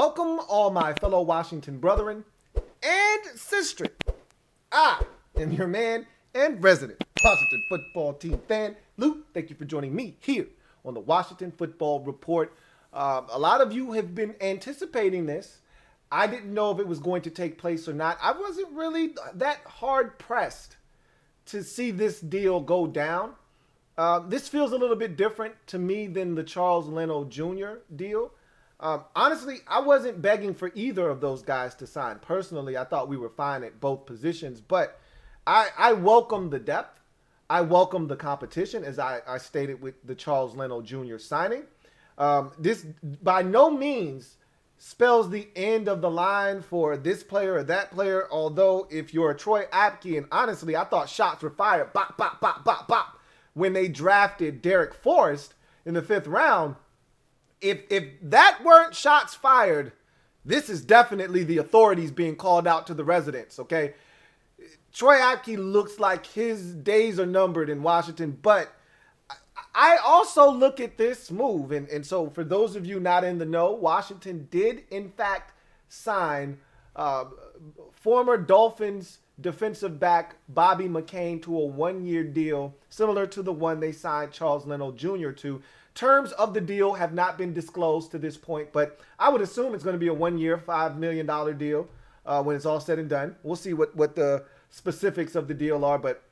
Welcome, all my fellow Washington brethren and sisters. I am your man and resident Washington football team fan, Lou. Thank you for joining me here on the Washington Football Report. A lot of you have been anticipating this. I didn't know if it was going to take place or not. I wasn't really that hard pressed to see this deal go down. This feels a little bit different to me than the Charles Leno Jr. deal. Honestly, I wasn't begging for either of those guys to sign. Personally, I thought we were fine at both positions, but I welcome the depth. I welcome the competition, as I stated with the Charles Leno Jr. signing. This by no means spells the end of the line for this player or that player, although if you're a Troy Apke, and honestly, I thought shots were fired, bop, bop, bop, bop, bop, when they drafted Derek Forrest in the 5th round. If that weren't shots fired, this is definitely the authorities being called out to the residents, okay? Troy Apke looks like his days are numbered in Washington, but I also look at this move, and so for those of you not in the know, Washington did in fact sign former Dolphins defensive back Bobby McCain to a 1-year deal, similar to the one they signed Charles Leno Jr. to. Terms of the deal have not been disclosed to this point, but I would assume it's going to be a 1-year, $5 million deal when it's all said and done. We'll see what the specifics of the deal are, but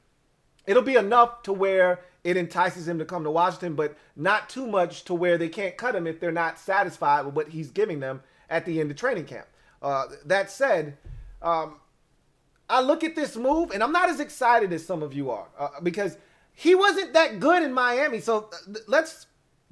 it'll be enough to where it entices him to come to Washington, but not too much to where they can't cut him if they're not satisfied with what he's giving them at the end of training camp. That said, I look at this move, and I'm not as excited as some of you are because he wasn't that good in Miami. So let's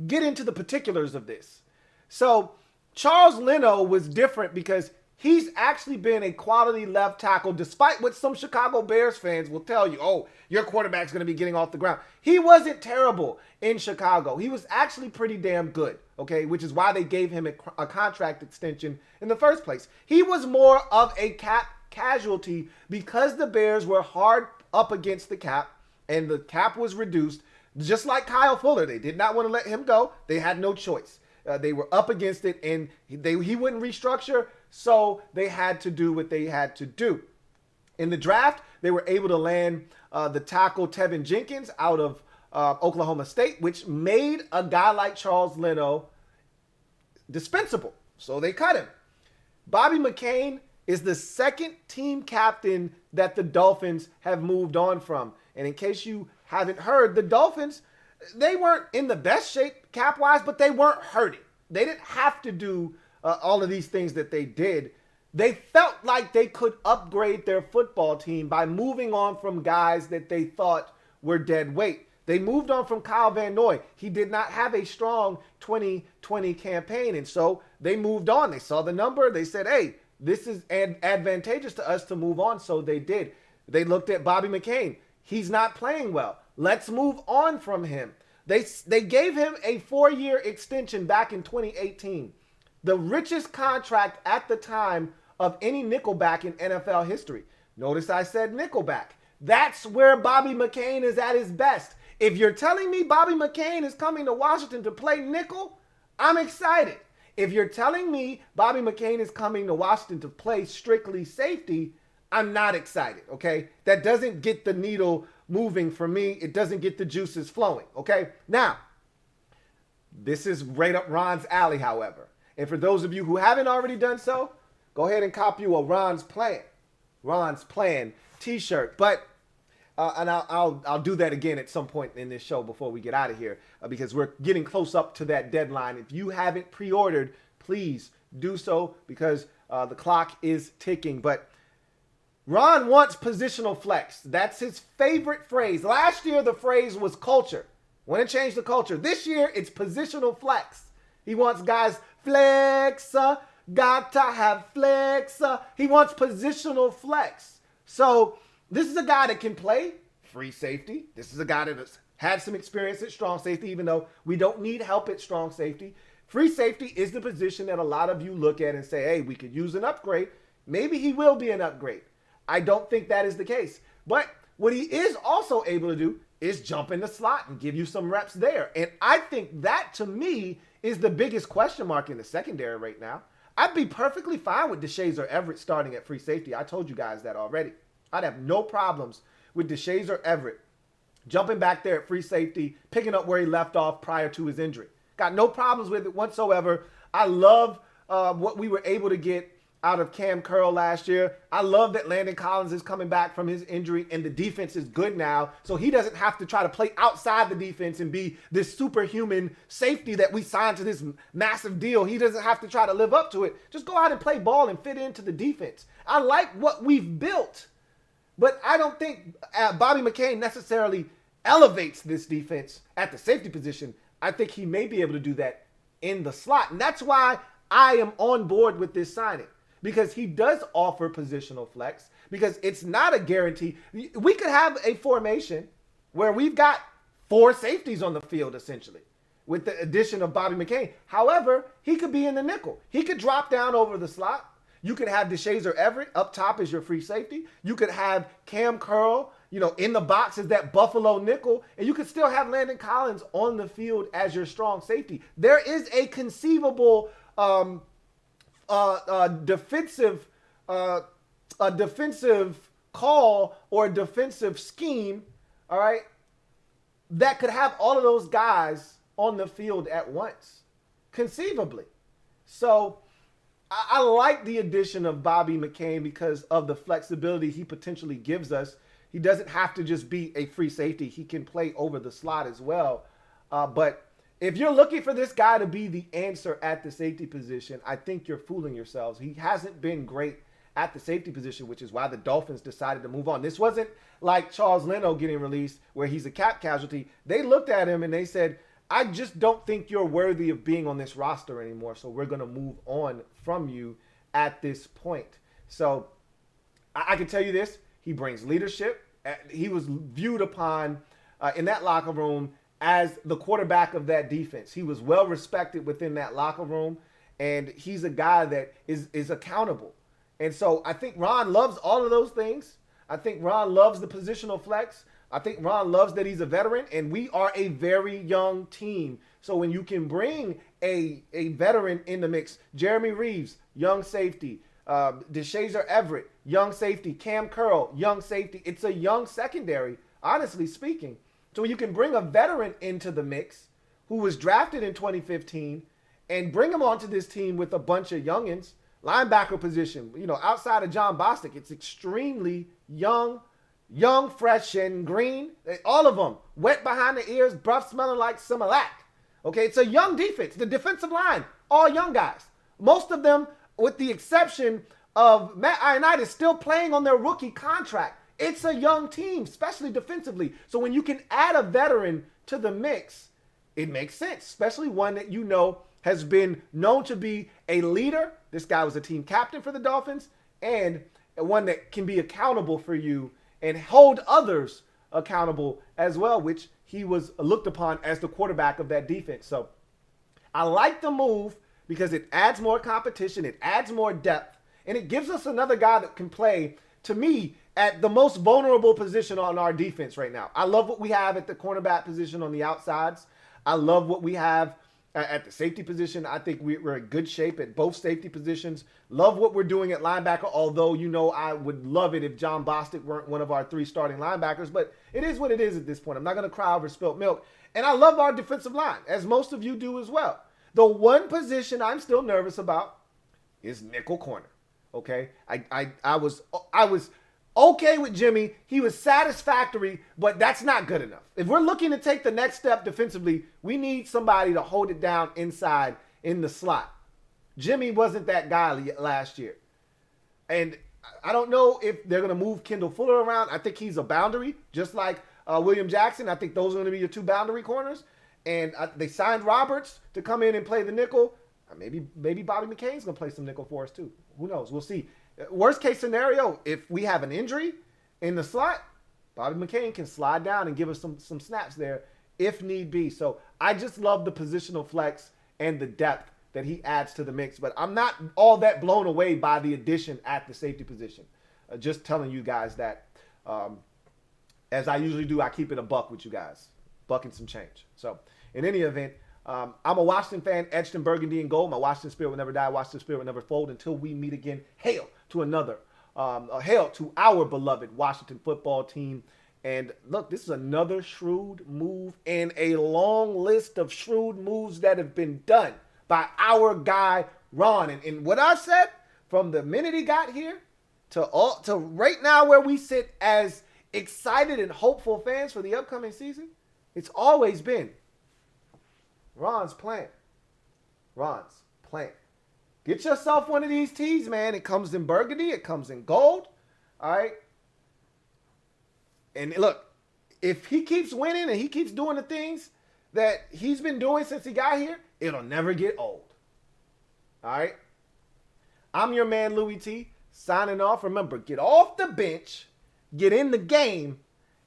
get into the particulars of this. So Charles Leno was different because he's actually been a quality left tackle, despite what some Chicago Bears fans will tell you. Oh, your quarterback's going to be getting off the ground. He wasn't terrible in Chicago. He was actually pretty damn good, okay, which is why they gave him a contract extension in the first place. He was more of a cap casualty because the Bears were hard up against the cap and the cap was reduced. Just like Kyle Fuller, they did not want to let him go. They had no choice. They were up against it, and he wouldn't restructure, so they had to do what they had to do. In the draft, they were able to land the tackle Tevin Jenkins out of Oklahoma State, which made a guy like Charles Leno dispensable, so they cut him. Bobby McCain is the second team captain that the Dolphins have moved on from. And in case you haven't heard, the Dolphins, they weren't in the best shape cap-wise, but they weren't hurting. They didn't have to do all of these things that they did. They felt like they could upgrade their football team by moving on from guys that they thought were dead weight. They moved on from Kyle Van Noy. He did not have a strong 2020 campaign, and so they moved on. They saw the number. They said, hey, this is advantageous to us to move on, so they did. They looked at Bobby McCain. He's not playing well. Let's move on from him. They gave him a 4-year extension back in 2018. The richest contract at the time of any nickelback in NFL history. Notice I said nickelback. That's where Bobby McCain is at his best. If you're telling me Bobby McCain is coming to Washington to play nickel, I'm excited. If you're telling me Bobby McCain is coming to Washington to play strictly safety, I'm not excited, okay? That doesn't get the needle moving for me. It doesn't get the juices flowing, okay? Now, this is right up Ron's alley, however. And for those of you who haven't already done so, go ahead and cop you a Ron's Plan t-shirt. But, and I'll do that again at some point in this show before we get out of here because we're getting close up to that deadline. If you haven't pre-ordered, please do so because the clock is ticking. But Ron wants positional flex. That's his favorite phrase. Last year, the phrase was culture. Want to change the culture. This year, it's positional flex. He wants guys flex, got to have flex. He wants positional flex. So this is a guy that can play free safety. This is a guy that has had some experience at strong safety, even though we don't need help at strong safety. Free safety is the position that a lot of you look at and say, hey, we could use an upgrade. Maybe he will be an upgrade. I don't think that is the case. But what he is also able to do is jump in the slot and give you some reps there. And I think that, to me, is the biggest question mark in the secondary right now. I'd be perfectly fine with DeShazer Everett starting at free safety. I told you guys that already. I'd have no problems with DeShazer Everett jumping back there at free safety, picking up where he left off prior to his injury. Got no problems with it whatsoever. I love what we were able to get out of Cam Curl last year. I love that Landon Collins is coming back from his injury and the defense is good now. So he doesn't have to try to play outside the defense and be this superhuman safety that we signed to this massive deal. He doesn't have to try to live up to it. Just go out and play ball and fit into the defense. I like what we've built, but I don't think Bobby McCain necessarily elevates this defense at the safety position. I think he may be able to do that in the slot. And that's why I am on board with this signing. Because he does offer positional flex, because it's not a guarantee. We could have a formation where we've got 4 safeties on the field, essentially, with the addition of Bobby McCain. However, he could be in the nickel. He could drop down over the slot. You could have DeShazer Everett up top as your free safety. You could have Cam Curl, in the box as that Buffalo nickel. And you could still have Landon Collins on the field as your strong safety. There is a conceivable defensive call or a defensive scheme, all right, that could have all of those guys on the field at once, conceivably. So I like the addition of Bobby McCain because of the flexibility he potentially gives us. He doesn't have to just be a free safety. He can play over the slot as well. But if you're looking for this guy to be the answer at the safety position, I think you're fooling yourselves. He hasn't been great at the safety position, which is why the Dolphins decided to move on. This wasn't like Charles Leno getting released where he's a cap casualty. They looked at him and they said, I just don't think you're worthy of being on this roster anymore, so we're going to move on from you at this point. So I can tell you this. He brings leadership. He was viewed upon in that locker room as the quarterback of that defense. He was well respected within that locker room, and he's a guy that is accountable. And so I think Ron loves all of those things. I think Ron loves the positional flex. I think Ron loves that he's a veteran, and we are a very young team. So when you can bring a veteran in the mix, Jeremy Reeves, young safety, DeShazer Everett, young safety, Cam Curl, young safety. It's a young secondary, honestly speaking. So you can bring a veteran into the mix who was drafted in 2015 and bring him onto this team with a bunch of youngins. Linebacker position, outside of John Bostic, it's extremely young, fresh, and green. All of them wet behind the ears, breath smelling like Similac. Okay, it's a young defense. The defensive line, all young guys. Most of them, with the exception of Matt Ioannidis, still playing on their rookie contract. It's a young team, especially defensively. So when you can add a veteran to the mix, it makes sense, especially one that has been known to be a leader. This guy was a team captain for the Dolphins, and one that can be accountable for you and hold others accountable as well, which he was looked upon as the quarterback of that defense. So I like the move because it adds more competition, it adds more depth, and it gives us another guy that can play, to me, at the most vulnerable position on our defense right now. I love what we have at the cornerback position on the outsides. I love what we have at the safety position. I think we're in good shape at both safety positions. Love what we're doing at linebacker, although, I would love it if John Bostic weren't one of our 3 starting linebackers, but it is what it is at this point. I'm not going to cry over spilt milk. And I love our defensive line, as most of you do as well. The one position I'm still nervous about is nickel corner. Okay? I was okay with Jimmy. He was satisfactory, but that's not good enough. If we're looking to take the next step defensively, we need somebody to hold it down inside in the slot. Jimmy wasn't that guy last year. And I don't know if they're going to move Kendall Fuller around. I think he's a boundary, just like William Jackson. I think those are going to be your 2 boundary corners. And they signed Roberts to come in and play the nickel. Maybe Bobby McCain's going to play some nickel for us too. Who knows? We'll see. Worst case scenario, if we have an injury in the slot, Bobby McCain can slide down and give us some snaps there if need be. So I just love the positional flex and the depth that he adds to the mix. But I'm not all that blown away by the addition at the safety position. Just telling you guys that, as I usually do, I keep it a buck with you guys. Buck and some change. So in any event, I'm a Washington fan, etched in burgundy and gold. My Washington spirit will never die. Washington spirit will never fold until we meet again. Hail to hail to our beloved Washington football team. And look, this is another shrewd move in a long list of shrewd moves that have been done by our guy, Ron. And what I've said from the minute he got here to right now where we sit as excited and hopeful fans for the upcoming season, it's always been Ron's plan. Ron's plan. Get yourself one of these tees, man. It comes in burgundy. It comes in gold. All right. And look, if he keeps winning and he keeps doing the things that he's been doing since he got here, it'll never get old. All right. I'm your man, Louie T, signing off. Remember, get off the bench, get in the game,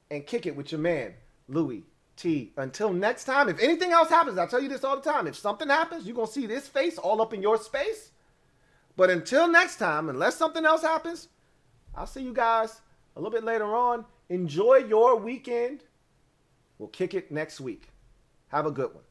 and kick it with your man, Louie T. Until next time, if anything else happens, I tell you this all the time, if something happens, you're going to see this face all up in your space. But until next time, unless something else happens, I'll see you guys a little bit later on. Enjoy your weekend. We'll kick it next week. Have a good one.